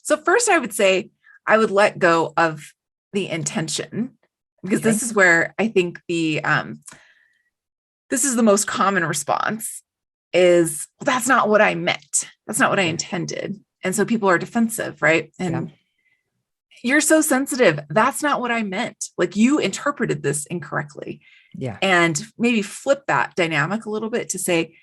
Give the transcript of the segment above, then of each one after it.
So first I would say I would let go of the intention, because this is where I think this is the most common response is, well, that's not what I meant. That's not what I intended. And so people are defensive, right? And you're so sensitive. That's not what I meant. Like, you interpreted this incorrectly. Yeah. And maybe flip that dynamic a little bit to say,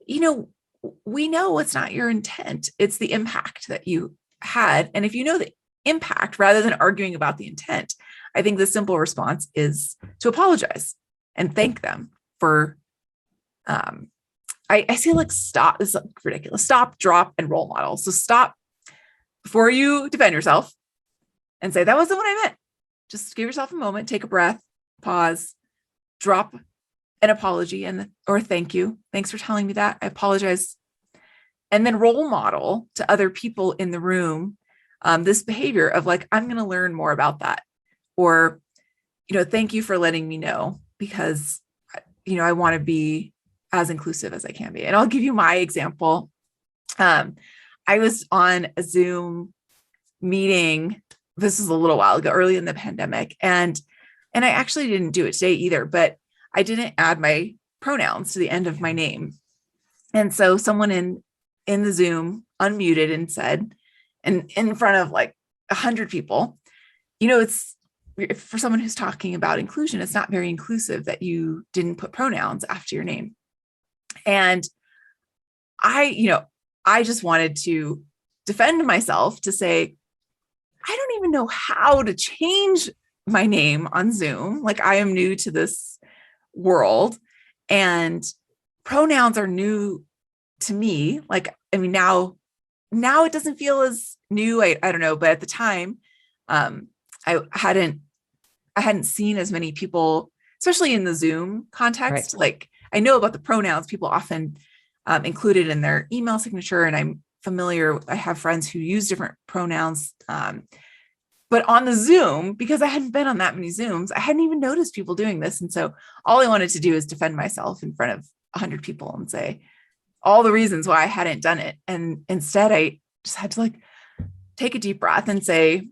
we know it's not your intent. It's the impact that you had. And if you know the impact, rather than arguing about the intent, I think the simple response is to apologize and thank them for, I say, like, stop. This is ridiculous. Stop, drop, and role model. So stop before you defend yourself and say, that wasn't what I meant. Just give yourself a moment, take a breath, pause, drop an apology or thank you. Thanks for telling me that. I apologize. And then role model to other people in the room this behavior of, like, I'm going to learn more about that. Or, thank you for letting me know, because, I want to be as inclusive as I can be. And I'll give you my example. I was on a Zoom meeting. This is a little while ago, early in the pandemic. And I actually didn't do it today either, but I didn't add my pronouns to the end of my name. And so someone in the Zoom unmuted and said, and in front of like 100 people, it's, for someone who's talking about inclusion, it's not very inclusive that you didn't put pronouns after your name. And I just wanted to defend myself to say, I don't even know how to change my name on Zoom. Like, I am new to this world, and pronouns are new to me. Like, I mean, now it doesn't feel as new. I don't know, but at the time, I hadn't seen as many people, especially in the Zoom context. Right. Like, I know about the pronouns people often included in their email signature, and I'm familiar. I have friends who use different pronouns. But on the Zoom, because I hadn't been on that many Zooms, I hadn't even noticed people doing this. And so all I wanted to do is defend myself in front of 100 people and say all the reasons why I hadn't done it. And instead, I just had to, like, take a deep breath and say,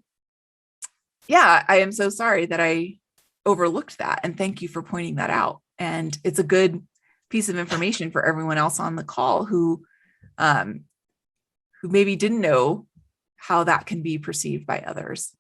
yeah, I am so sorry that I overlooked that. And thank you for pointing that out. And it's a good piece of information for everyone else on the call who maybe didn't know how that can be perceived by others.